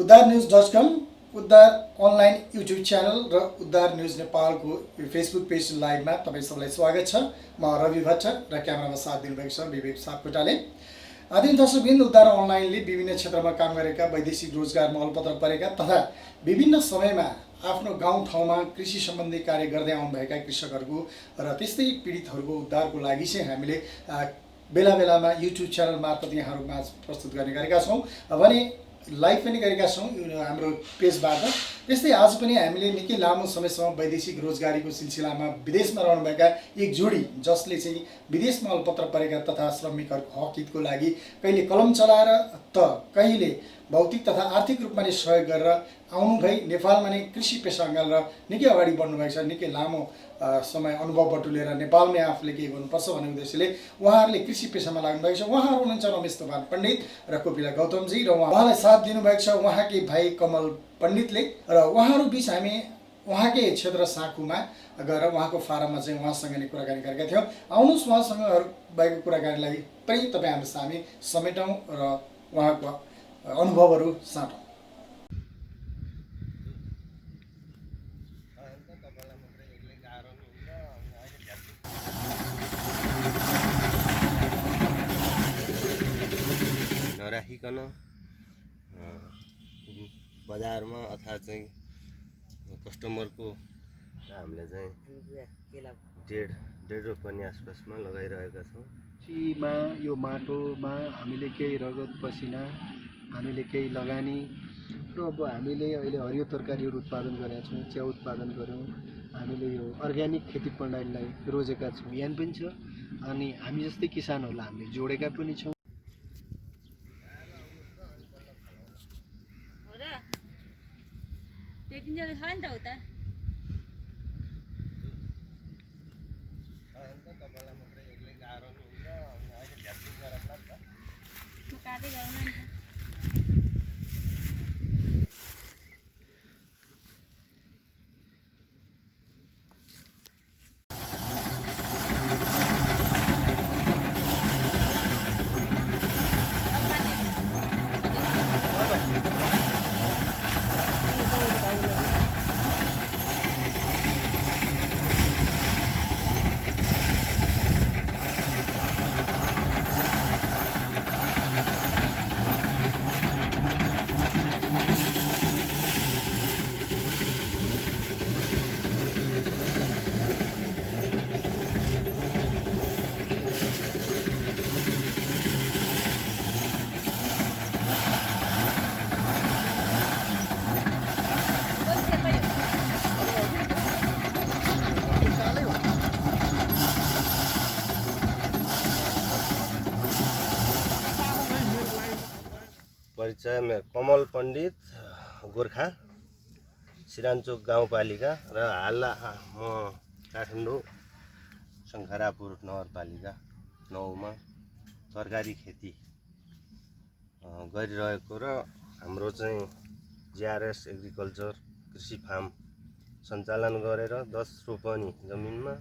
उद्धार news .com, उद्धार online YouTube channel र उद्धार न्यूज नेपालको फेसबुक पेज लाइभमा तपाईँ सबैलाई स्वागत छ। म रवि भट्ट र क्यामेरामा साथ दिनुभएको छ विवेक सापकोटाले। आदरणीय दर्शकवृन्द, उद्धार अनलाइनले विभिन्न क्षेत्रमा काम गरेका वैदेशिक रोजगारमा अलपत्र परेका तथा विभिन्न समयमा आफ्नो गाउँठाउँमा कृषि सम्बन्धी कार्य गर्दै आउनुभएका कृषकहरूको र त्यस्तै पीडितहरूको उद्धारको लागि चाहिँ हामीले बेला बेलामा युट्युब च्यानल मार्फत यहाँहरूमा प्रस्तुत गर्ने गरेका छौँ भने लाइभ पनि गरेका छौँ हाम्रो पेजबाट। त्यस्तै आज पनि हामीले निकै लामो समयसम्म वैदेशिक रोजगारीको सिलसिलामा विदेशमा रहनुभएका एक जोडी जसले चाहिँ विदेशमा अलपत्र परेका तथा श्रमिकहरूको हक हितको लागि कहिले कलम चलाएर त कहिले भौतिक तथा आर्थिक रूपमा नै सहयोग गरेर आउनुभई नेपालमा नै कृषि पेसा अँगालेर निकै अगाडि बढ्नुभएको छ। निकै लामो समय अनुभव बटुलेर नेपालमै आफूले केही गर्नुपर्छ भन्ने उद्देश्यले उहाँहरूले कृषि पेसामा लाग्नुभएको छ। उहाँहरू हुनुहुन्छ रमेश तोभान पण्डित र कोपिला गौतमजी र उहाँलाई साथ दिनुभएको छ उहाँकै भाइ कमल पण्डितले। र उहाँहरू बिच हामी उहाँकै क्षेत्र साँखुमा गएर उहाँको फारममा चाहिँ उहाँसँग नै कुराकानी गरेका थियौँ। आउनुहोस् उहाँसँग भएको कुराकानीलाई पनि तपाईँ हाम्रो सामी समेटौँ र उहाँको अनुभवहरू साटौँ। नराखिकन बजारमा अथवा चाहिँ कस्टमरको हामीले चाहिँ डेढ रोपनी आसपासमा लगाइरहेका छौँ। कृषिमा यो माटोमा हामीले केही रगत पसिना, हामीले केही लगानी र अब हामीले अहिले हरियो तरकारीहरू उत्पादन गरेका छौँ, चिया उत्पादन गऱ्यौँ, हामीले यो अर्ग्यानिक खेती प्रणालीलाई रोजेका छौँ, यहाँ पनि छ। अनि हामी जस्तै किसानहरूलाई हामीले जोडेका पनि छौँ। परिचय कमल पण्डित, गोर्खा, सिरानचोक गाउँपालिका र हाल म काठमाडौँ शङ्खरापुर नगरपालिका 9मा तरकारी खेती गरिरहेको र हाम्रो चाहिँ जिआरएस एग्रिकल्चर कृषि फार्म सञ्चालन गरेर 10 रोपनी जमिनमा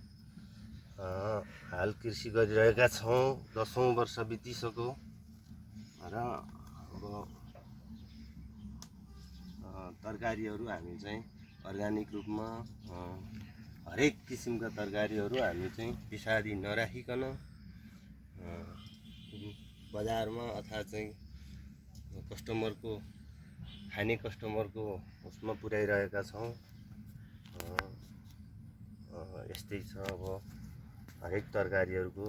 हाल कृषि गरिरहेका छौँ। 10औं वर्ष बितिसक्यो र अब तरकारीहरू हामी चाहिँ अर्ग्यानिक रूपमा हरेक किसिमका तरकारीहरू हामी चाहिँ पिछाडी नराखिकन बजारमा अथवा चाहिँ कस्टमरको खाने कस्टमरको उसमा पुर्याइरहेका छौँ। यस्तै छ। अब हरेक तरकारीहरूको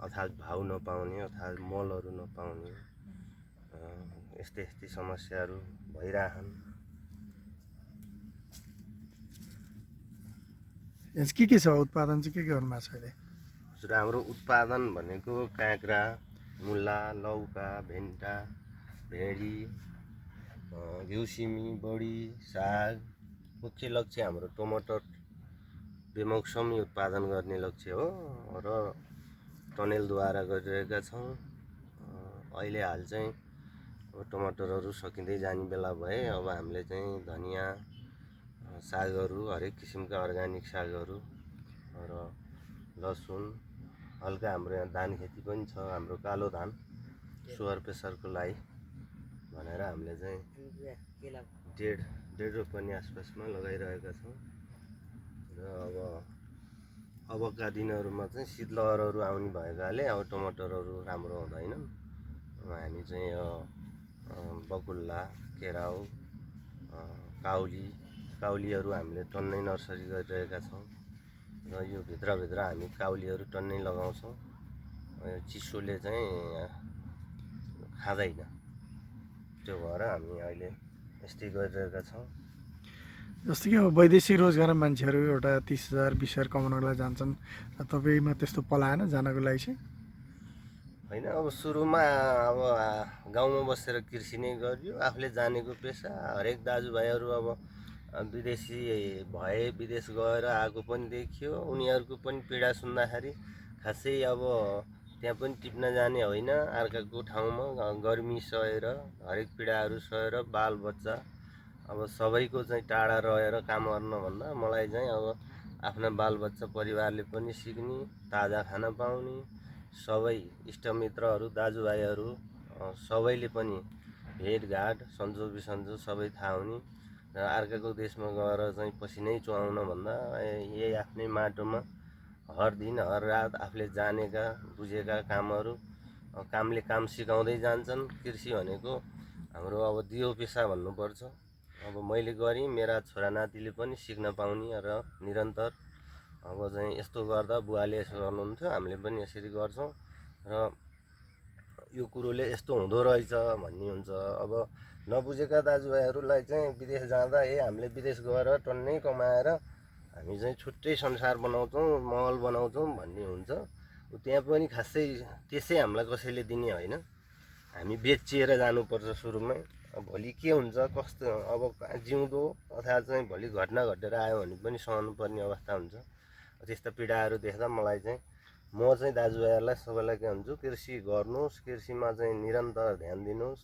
अथात् भाउ नपाउने अथवा मलहरू नपाउने यस्तै समस्याहरू भइरहन्। के छ उत्पादन चाहिँ के गर्नुभएको छ अहिले? हजुर, हाम्रो उत्पादन भनेको काँक्रा, मुला, लौका, भेन्टा, भेँडी, घिउसिमी, बडी, साग। मुख्य लक्ष्य हाम्रो टमाटर बेमौसमी उत्पादन गर्ने लक्ष्य हो र टनेलद्वारा गरिरहेका छौँ। अहिले हाल चाहिँ अब टमाटरहरू सकिँदै जाने बेला भए अब हामीले चाहिँ धनिया, सागहरू, हरेक किसिमका अर्ग्यानिक सागहरू र लसुन, हल्का हाम्रो यहाँ धान खेती पनि छ। हाम्रो कालो धान सुगर प्रेसरको लागि भनेर हामीले चाहिँ डेढ रोपनी आसपासमा लगाइरहेका छौँ। र अबका दिनहरूमा चाहिँ शीतलहरहरू आउने भएकाले अब टमाटरहरू राम्रो हुँदैन। हामी चाहिँ बकुल्ला, केराउ, काउलीहरू हामीले टन्नै नर्सरी गरिरहेका छौँ। र यो भित्रभित्र हामी काउलीहरू टन्नै लगाउँछौँ। चिसोले चाहिँ खाँदैन, त्यो भएर हामी अहिले यस्तै गरिरहेका छौँ। जस्तो कि अब वैदेशिक रोजगार मान्छेहरू एउटा 30,000 20,000 कमाउनको लागि जान्छन्, र तपाईँमा त्यस्तो पलाएन जानको लागि चाहिँ? होइन, अब सुरुमा अब गाउँमा बसेर कृषि नै गरियो, आफूले जानेको पेसा। हरेक दाजुभाइहरू अब विदेशी भए, विदेश गएर आएको पनि देखियो। उनीहरूको पनि पीडा सुन्दाखेरि खासै अब त्यहाँ पनि टिप्न जाने होइन। अर्काको ठाउँमा गर्मी सहेर, हरेक पीडाहरू सहेर, बालबच्चा अब सबैको चाहिँ टाढा रहेर काम गर्नुभन्दा मलाई चाहिँ अब आफ्ना बालबच्चा परिवारले पनि सिक्ने, ताजा खाना पाउने, सबै इष्टमित्रहरू दाजुभाइहरू सबैले पनि भेटघाट सन्चो बिसन्चो सबै थाहा हुने, र अर्काको देशमा गएर चाहिँ पसिनै चुहाउन भन्दा यही आफ्नै माटोमा हर दिन हर रात आफूले जानेका बुझेका कामहरू, कामले काम सिकाउँदै जान्छन्। कृषि भनेको हाम्रो अब दियो पेसा भन्नुपर्छ। अब मैले गरेँ, मेरा छोरा नातिले पनि सिक्न पाउने र निरन्तर अब चाहिँ यस्तो गर्दा बुवाले यसो गर्नुहुन्थ्यो, हामीले पनि यसरी गर्छौँ र यो कुरोले यस्तो हुँदो रहेछ भन्ने हुन्छ। अब नबुझेका दाजुभाइहरूलाई चाहिँ विदेश जाँदा हामीले विदेश गएर टन्नै कमाएर हामी चाहिँ छुट्टै संसार बनाउँछौँ, महल बनाउँछौँ भन्ने हुन्छ। त्यहाँ पनि खासै त्यसै हामीलाई कसैले दिने होइन, हामी बेचिएर जानुपर्छ सुरुमै। भोलि के हुन्छ कस्तो, अब जिउँदो अथवा चाहिँ भोलि घटना घटेर आयो भने पनि सहनु पर्ने अवस्था हुन्छ। त्यस्ता पीडाहरू देख्दा मलाई चाहिँ म चाहिँ दाजुभाइहरूलाई सबैलाई के भन्छु, कृषि गर्नुहोस्, कृषिमा चाहिँ निरन्तर ध्यान दिनुहोस्।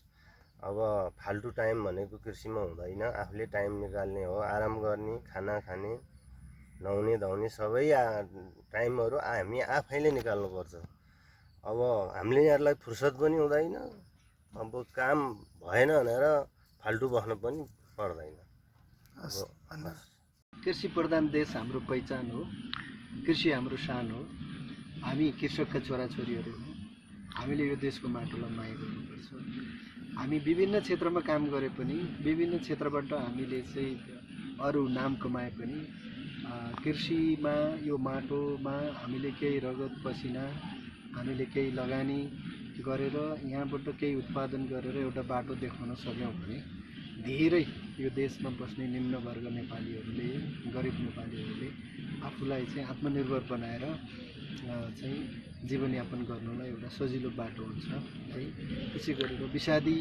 अब फाल्टु टाइम भनेको कृषिमा हुँदैन, आफूले टाइम निकाल्ने हो, आराम गर्ने, खाना खाने, नुहाउने धुवाउने सबै टाइमहरू हामी आफैले निकाल्नुपर्छ। अब हामीले यहाँलाई फुर्सद पनि हुँदैन, अब काम भएन भनेर फाल्टु बस्न पनि पर्दैन। कृषि प्रधान देश हाम्रो पहिचान हो, कृषि हाम्रो शान हो। हामी कृषकका छोराछोरीहरू हौँ। हामीले यो देशको माटोलाई माया गर्नुपर्छ। हामी विभिन्न क्षेत्रमा काम गरे पनि, विभिन्न क्षेत्रबाट हामीले चाहिँ अरू नाम कमाए पनि कृषिमा, यो माटोमा हामीले केही रगत पसिना, हामीले केही लगानी गरेर यहाँबाट केही उत्पादन गरेर एउटा बाटो देखाउन सक्यौँ भने धेरै यो देशमा बस्ने निम्न वर्ग नेपालीहरूले, गरिब नेपालीहरूले आफूलाई चाहिँ आत्मनिर्भर बनाएर चाहिँ जीवनयापन गर्नलाई एउटा सजिलो बाटो हुन्छ है। त्यसै गरेर विषादी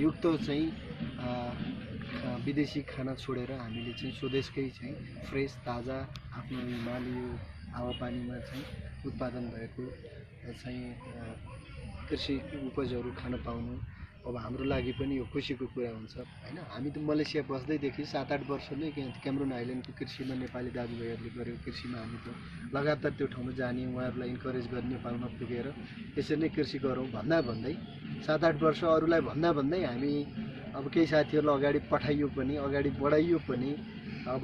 युक्त चाहिँ विदेशी खाना छोडेर हामीले चाहिँ स्वदेशकै चाहिँ फ्रेस ताजा आफ्नो हिमाली हावापानीमा चाहिँ उत्पादन भएको चाहिँ कृषि उपजहरू खान पाउनु अब हाम्रो लागि पनि यो खुसीको कुरा हुन्छ होइन। हामी त मलेसिया बस्दैदेखि 7-8 वर्ष नै क्यामरुन आइल्यान्डको कृषिमा नेपाली दाजुभाइहरूले गरेको कृषिमा हामी त लगातार त्यो ठाउँमा जाने, उहाँहरूलाई इन्करेज गर्ने, नेपालमा पुगेर यसरी नै कृषि गरौँ भन्दै 7-8 वर्ष अरूलाई भन्दै हामी अब केही साथीहरूलाई अगाडि पठाइयो पनि, अगाडि बढाइयो पनि, अब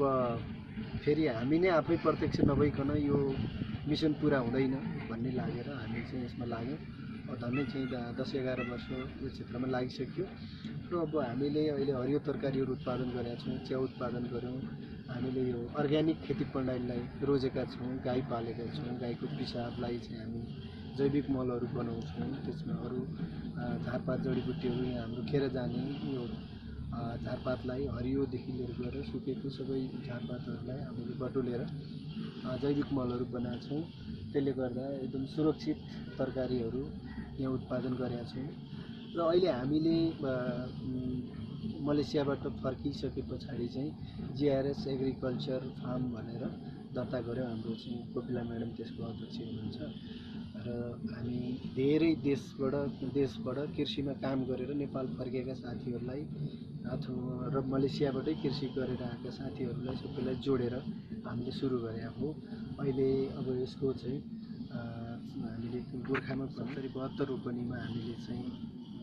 फेरि हामी नै आफै प्रत्यक्ष नभइकन यो मिसन पुरा हुँदैन भन्ने लागेर हामी चाहिँ यसमा लाग्यौँ। झन्डै चाहिँ 10-11 वर्ष यो क्षेत्रमा लागिसक्यो र अब हामीले अहिले हरियो तरकारीहरू उत्पादन गरेका छौँ, च्याउ उत्पादन गऱ्यौँ। हामीले यो अर्ग्यानिक खेती प्रणालीलाई रोजेका छौँ, गाई पालेका छौँ, गाईको पिसाबलाई चाहिँ हामी जैविक मलहरू बनाउँछौँ। त्यसमा अरू झारपात जडीबुटीहरू यहाँ हाम्रो खेर जाने यो झारपातलाई हरियोदेखि लिएर गएर सुकेको सबै झारपातहरूलाई हामीले बटुलेर जैविक मलहरू बनाएका छौँ। त्यसले गर्दा एकदम सुरक्षित तरकारीहरू यहाँ उत्पादन गरेका छौँ। र अहिले हामीले मलेसियाबाट फर्किसके पछाडि चाहिँ जिआरएस एग्रिकल्चर फार्म भनेर दर्ता गऱ्यौँ। हाम्रो चाहिँ कोपिला म्याडम त्यसको अध्यक्ष हुनुहुन्छ र हामी धेरै देशबाट कृषिमा काम गरेर नेपाल फर्केका साथीहरूलाई अथवा र मलेसियाबाटै कृषि गरेर आएका साथीहरूलाई सबैलाई जोडेर हामीले सुरु गरेका हौँ। अहिले अब यसको चाहिँ हामीले गोर्खामा 72 रोपनीमा हामीले चाहिँ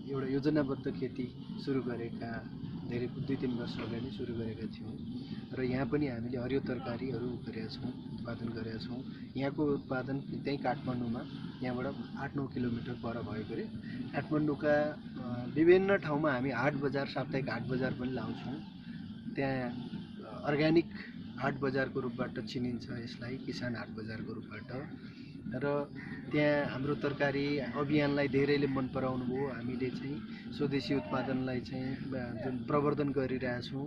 एउटा योजनाबद्ध खेती सुरु गरेका धेरै 2-3 वर्ष अगाडि सुरु गरेका थियौँ र यहाँ पनि हामीले हरियो तरकारीहरू गरेका छौँ, उत्पादन गरेका छौँ। यहाँको उत्पादन त्यहीँ काठमाडौँमा, यहाँबाट 8-9 किलोमिटर पर भएकोले काठमाडौँका विभिन्न ठाउँमा हामी हाट बजार, साप्ताहिक हाट बजार पनि लाउँछौँ। त्यहाँ अर्ग्यानिक हाट बजारको रूपबाट चिनिन्छ यसलाई, किसान हाट बजारको रूपबाट। र त्यहाँ हाम्रो तरकारी अभियानलाई धेरैले मन पराउनु भयो। हामीले चाहिँ स्वदेशी उत्पादनलाई चाहिँ जुन प्रवर्धन गरिरहेछौँ,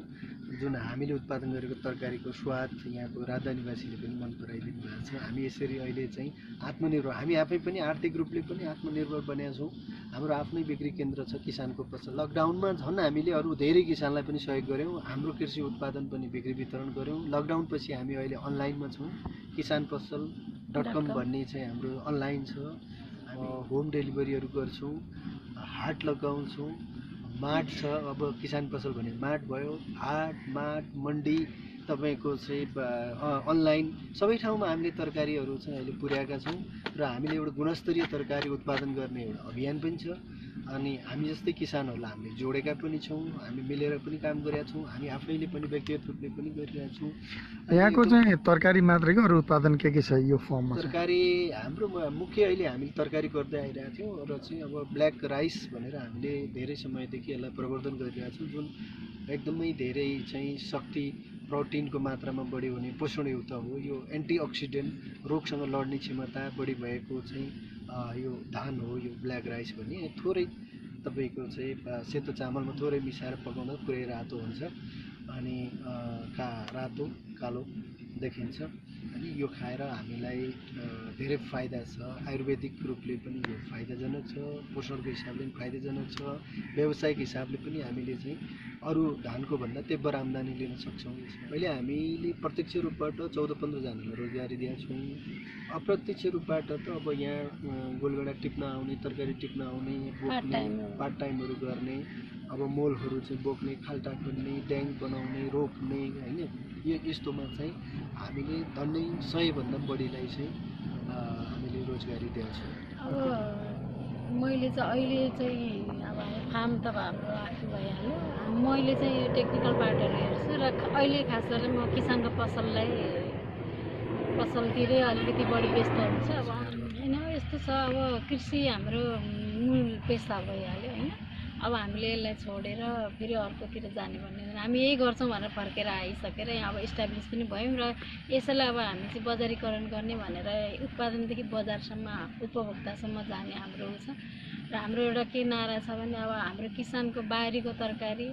जुन हामीले उत्पादन गरेको तरकारीको स्वाद यहाँको राजधानीवासीले पनि मन पराइदिनु भएको छ। हामी यसरी अहिले चाहिँ आत्मनिर्भर, हामी आफै पनि आर्थिक रूपले पनि आत्मनिर्भर बनेका छौँ। हाम्रो आफ्नै बिक्री केन्द्र छ, किसानको पसल। लकडाउनमा झन् हामीले अरू धेरै किसानलाई पनि सहयोग गऱ्यौँ, हाम्रो कृषि उत्पादन पनि बिक्री वितरण गऱ्यौँ। लकडाउन पछि हामी अहिले अनलाइनमा छौँ, किसान पसल.com भन्ने चाहिँ हाम्रो अनलाइन छ। होम डेलिभरीहरू गर्छौँ, हाट लगाउँछौँ, मार्ट छ। अब किसान पसल भने मार्ट भयो, हाट, मार्ट, मन्डी तपाईँको चाहिँ अनलाइन सबै ठाउँमा हामीले तरकारीहरू चाहिँ अहिले पुर्याएका छौँ र हामीले एउटा गुणस्तरीय तरकारी उत्पादन गर्ने एउटा अभियान पनि छ। अनि हामी जस्तै किसानहरूलाई हामीले जोडेका पनि छौँ, हामी मिलेर पनि काम गरेका छौँ, हामी आफैले पनि व्यक्तिगत रूपले पनि गरिरहेका छौँ। यहाँको चाहिँ तरकारी मात्रै कि अरू उत्पादन के छ यो फर्ममा? तरकारी हाम्रो मुख्य अहिले हामीले तरकारी गर्दै आइरहेका थियौँ र चाहिँ अब ब्ल्याक राइस भनेर हामीले धेरै समयदेखि यसलाई प्रवर्धन गरिरहेका छौँ, जुन एकदमै धेरै चाहिँ शक्ति, प्रोटिनको मात्रामा बढी हुने पोषणयुक्त हो। यो एन्टिअक्सिडेन्ट, रोगसँग लड्ने क्षमता बढी भएको चाहिँ यो धान हो, यो ब्ल्याक राइस भन्ने। थोरै तपाईँको चाहिँ सेतो चामलमा थोरै मिसाएर पकाउँदा पुरै रातो हुन्छ अनि रातो कालो देखिन्छ। अनि यो खाएर हामीलाई धेरै फाइदा छ। आयुर्वेदिक रूपले पनि यो फाइदाजनक छ, पोषणको हिसाबले पनि फाइदाजनक छ, व्यावसायिक हिसाबले पनि हामीले चाहिँ अरू धानको भन्दा तेब्बर आम्दानी लिन सक्छौँ। अहिले हामीले प्रत्यक्ष रूपबाट 14-15 जनालाई रोजगारी दिएका छौँ। अप्रत्यक्ष रूपबाट त अब यहाँ गोलगडा टिप्न आउने, तरकारी टिप्न आउने, बोक्ने, पार्ट टाइमहरू गर्ने, अब मोलहरू चाहिँ बोक्ने, खाल्टा खोज्ने, ड्याङ बनाउने, रोप्ने होइन, यो यस्तोमा चाहिँ हामीले झन्डै 100भन्दा बढीलाई चाहिँ हामीले रोजगारी दिएका छौँ। अब मैले चाहिँ अहिले चाहिँ अब फार्म त हाम्रो आफै भइहाल्यो। मैले चाहिँ टेक्निकल पार्टहरू हेर्छु र अहिले खास गरेर म किसानको पसलतिरै अलिकति बढी व्यस्त हुन्छ। अब होइन यस्तो छ, अब कृषि हाम्रो मूल पेसा भइहाल्यो होइन। अब हामीले यसलाई छोडेर फेरि अर्कोतिर जाने भन्ने हामी यही गर्छौँ भनेर फर्केर आइसकेर यहाँ अब इस्टाब्लिस पनि भयौँ र यसैलाई अब हामी चाहिँ बजारीकरण गर्ने भनेर उत्पादनदेखि बजारसम्म, उपभोक्तासम्म जाने हाम्रो छ। र हाम्रो एउटा के नारा छ भने अब हाम्रो किसानको बारीको तरकारी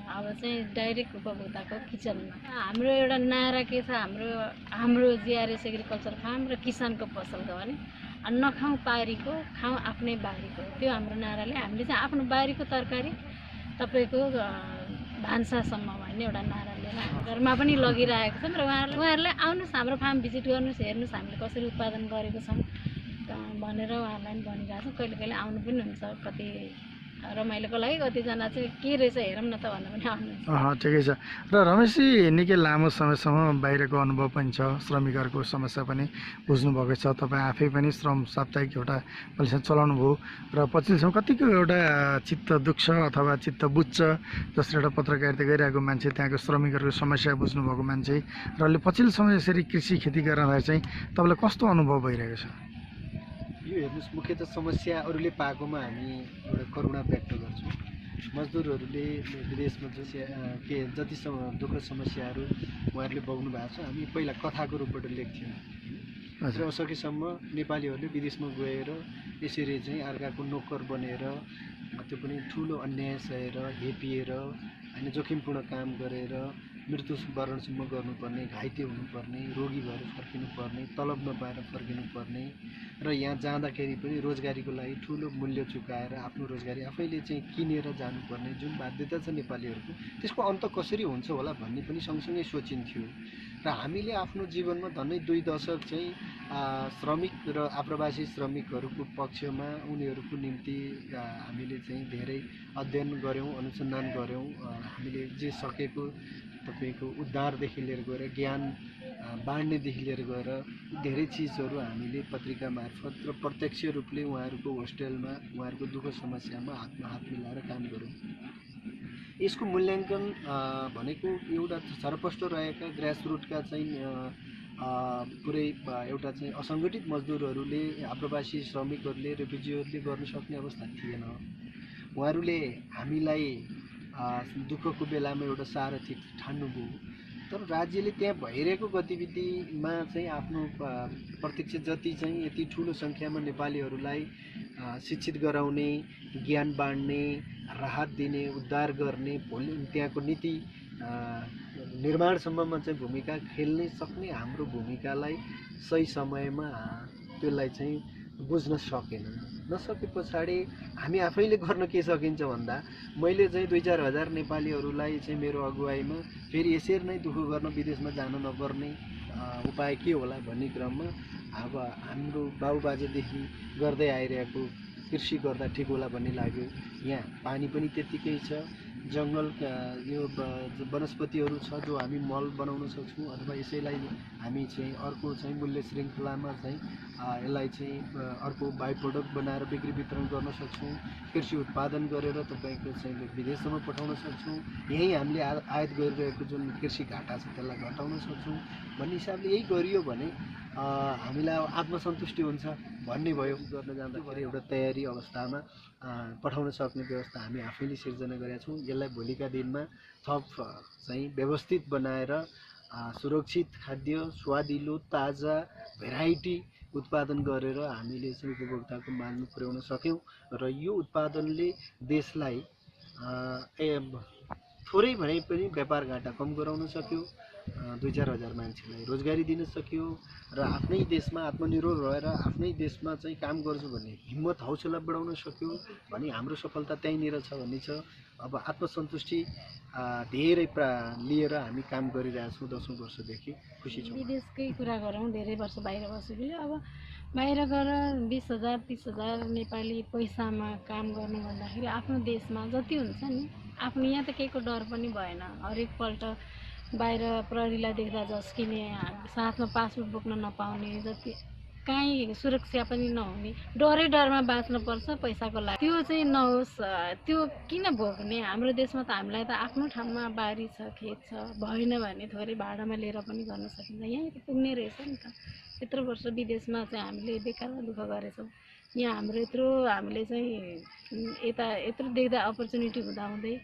अब चाहिँ डाइरेक्ट उपभोक्ताको किचनमा। हाम्रो एउटा नारा के छ, हाम्रो जिआरएस एग्रिकल्चर फार्म र किसानको पसलको भने नखाउँ पारीको, खाउँ आफ्नै बारीको। त्यो हाम्रो नाराले हामीले चाहिँ आफ्नो बारीको तरकारी तपाईँको भान्सासम्म भन्ने एउटा नारा लिएर हामी घरमा पनि लगिरहेको छौँ र उहाँहरूलाई आउनुहोस् हाम्रो फार्म भिजिट गर्नुहोस्, हेर्नुहोस् हामीले कसरी उत्पादन गरेको छौँ भनेर उहाँहरूलाई पनि भनिरहेको छौँ। कहिले कहिले आउनु पनि हुन्छ, कति रमाइलोको लागि, कतिजना चाहिँ के रहेछ हेरौँ न त भन्दा पनि आउनुहुन्छ। ठिकै छ। र रमेशजी निकै लामो समयसम्म बाहिरको अनुभव पनि छ, श्रमिकहरूको समस्या पनि बुझ्नुभएको छ, तपाईँ आफै पनि श्रम साप्ताहिक एउटा प्रतिष्ठान चलाउनु भयो र पछिल्लोसम्म कतिको एउटा चित्त दुख्छ अथवा चित्त बुझ्छ, जसले एउटा पत्रकारिता गरिरहेको मान्छे, त्यहाँको श्रमिकहरूको समस्या बुझ्नुभएको मान्छे र अहिले पछिल्लो समय यसरी कृषि खेती गर्दा चाहिँ तपाईँलाई कस्तो अनुभव भइरहेको छ? यो हेर्नुहोस्, मुख्यतः समस्या अरूले पाएकोमा हामी एउटा करुणा व्यक्त गर्छौँ। मजदुरहरूले विदेशमा जति दुःख समस्याहरू उहाँहरूले भोग्नु भएको छ, हामी पहिला कथाको रूपबाट लेख्थ्यौँ र सकेसम्म नेपालीहरूले विदेशमा गएर यसरी चाहिँ अर्काको नोकर बनेर, त्यो पनि ठुलो अन्याय सहेर, हेपिएर होइन, जोखिमपूर्ण काम गरेर मृत्युवरणसम्म गर्नुपर्ने, घाइते हुनुपर्ने, रोगी भएर फर्किनुपर्ने, तलब नपाएर फर्किनुपर्ने र यहाँ जाँदाखेरि पनि रोजगारीको लागि ठुलो मूल्य चुकाएर आफ्नो रोजगारी आफैले चाहिँ किनेर जानुपर्ने जुन बाध्यता छ नेपालीहरूको, त्यसको अन्त कसरी हुन्छ होला भन्ने पनि सँगसँगै सोचिन्थ्यो। र हामीले आफ्नो जीवनमा झन्डै 2 दशक चाहिँ श्रमिक र आप्रवासी श्रमिकहरूको पक्षमा उनीहरूको निम्ति हामीले चाहिँ धेरै अध्ययन गऱ्यौँ, अनुसन्धान गऱ्यौँ। हामीले जे सकेको तपाईँको उद्धारदेखि लिएर गएर ज्ञान बाँड्नेदेखि लिएर गएर धेरै चिजहरू हामीले पत्रिका मार्फत र प्रत्यक्ष रूपले उहाँहरूको होस्टेलमा उहाँहरूको दुःख समस्यामा हातमा हात मिलाएर काम गरौँ। यसको मूल्याङ्कन भनेको एउटा छरपष्ट रहेका ग्रासरुटका चाहिँ पुरै एउटा चाहिँ असङ्गठित मजदुरहरूले, आप्रवासी श्रमिकहरूले, रेफ्युजीहरूले गर्न सक्ने अवस्था थिएन। उहाँहरूले हामीलाई दुःखको बेलामा एउटा सारथी ठान्नुभयो। तर राज्यले त्यहाँ भइरहेको गतिविधिमा चाहिँ आफ्नो प्रत्यक्ष जति चाहिँ यति ठुलो सङ्ख्यामा नेपालीहरूलाई शिक्षित गराउने, ज्ञान बाँड्ने, राहत दिने, उद्धार गर्ने, भोलि त्यहाँको नीति निर्माणसम्ममा चाहिँ भूमिका खेल्न सक्ने हाम्रो भूमिकालाई सही समयमा त्यसलाई चाहिँ बुझ्न सकेन। नसके पछाडि हामी आफैले गर्न के सकिन्छ भन्दा मैले चाहिँ 2-4 हजार नेपालीहरूलाई चाहिँ मेरो अगुवाईमा फेरि यसरी नै दुःख गर्न विदेशमा जान नपर्ने उपाय के होला भन्ने क्रममा अब हाम्रो बाबुबाजेदेखि गर्दै आइरहेको कृषि गर्दा ठिक होला भन्ने लाग्यो। यहाँ पानी पनि त्यत्तिकै छ, जङ्गल यो वनस्पतिहरू छ जो हामी मल बनाउन सक्छौँ अथवा यसैलाई हामी चाहिँ अर्को चाहिँ मूल्य श्रृङ्खलामा चाहिँ यसलाई चाहिँ अर्को बाई प्रोडक्ट बनाएर बिक्री वितरण गर्न सक्छौँ। कृषि उत्पादन गरेर तपाईँको चाहिँ विदेशसम्म पठाउन सक्छौँ। यहीँ हामीले आयात गरिरहेको जुन कृषि घाटा छ त्यसलाई घटाउन सक्छौँ भन्ने हिसाबले यही गरियो भने हामीलाई आत्मसन्तुष्टि हुन्छ भन्ने भयो। गर्न जाँदाखेरि एउटा तयारी अवस्थामा पठाउन सक्ने व्यवस्था हामी आफैले सिर्जना गरेका छौँ। यसलाई भोलिका दिनमा थप चाहिँ व्यवस्थित बनाएर सुरक्षित खाद्य, स्वादिलो, ताजा, भेराइटी उत्पादन गरेर हामीले चाहिँ उपभोक्ताको माझमा पुर्याउन सक्यौँ र यो उत्पादनले देशलाई थोरै भने पनि व्यापार घाटा कम गराउन सक्यो, 2-4 हजार मान्छेलाई रोजगारी दिन सक्यो र आफ्नै देशमा आत्मनिर्भर भएर आफ्नै देशमा चाहिँ काम गर्छु भन्ने हिम्मत हौसला बढाउन सक्यो भने हाम्रो सफलता त्यहीँनिर छ भन्ने छ। अब आत्मसन्तुष्टि धेरै लिएर हामी काम गरिरहेछौँ 10औं वर्षदेखि। खुसी छौँ। विदेशकै कुरा गरौँ, धेरै वर्ष बाहिर बसेकोले अब बाहिर गएर 20,000 30,000 नेपाली पैसामा काम गर्नु भन्दाखेरि आफ्नो देशमा जति हुन्छ नि, आफ्नो यहाँ त केहीको डर पनि भएन। हरेकपल्ट बाहिर प्रहरीलाई देख्दा झस्किने, साथमा पासपोर्ट बोक्न नपाउने, जति काहीँ सुरक्षा पनि नहुने, डरमा बाँच्नुपर्छ पैसाको लागि, त्यो चाहिँ नहोस्। त्यो किन भोग्ने? हाम्रो देशमा त हामीलाई त आफ्नो ठाउँमा बारी छ, खेत छ, भएन भने थोरै भाडामा लिएर पनि गर्न सकिन्छ। यहीँ त पुग्ने रहेछ नि त। यत्रो वर्ष विदेशमा चाहिँ हामीले बेकारमा दुःख गरेछौँ। यहाँ हाम्रो हामीले चाहिँ यता यत्रो देख्दा अपर्च्युनिटी हुँदाहुँदै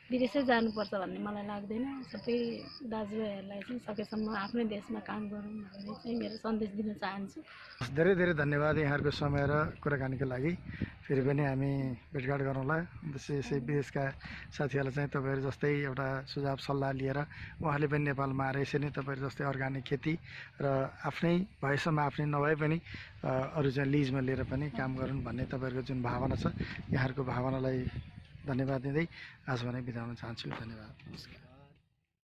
विदेशै जानुपर्छ भन्ने मलाई लाग्दैन। सबै दाजुभाइहरूलाई चाहिँ सकेसम्म आफ्नै देशमा काम गरौँ भनेर चाहिँ मेरो सन्देश दिन चाहन्छु। धेरै धेरै धन्यवाद यहाँहरूको समय र कुराकानीको लागि। फेरि पनि हामी भेटघाट गरौँला। यसै विदेशका साथीहरूलाई चाहिँ तपाईँहरू जस्तै एउटा सुझाव सल्लाह लिएर उहाँले पनि नेपालमा आएर यसरी नै तपाईँहरू जस्तै अर्ग्यानिक खेती र आफ्नै भएसम्म आफ्नै नभए पनि अरू चाहिँ लिजमा लिएर पनि काम गरून् भन्ने तपाईँहरूको जुन भावना छ, यहाँहरूको भावनालाई धन्यवाद दिँदै आज भने बिदा हुन चाहन्छु। धन्यवाद।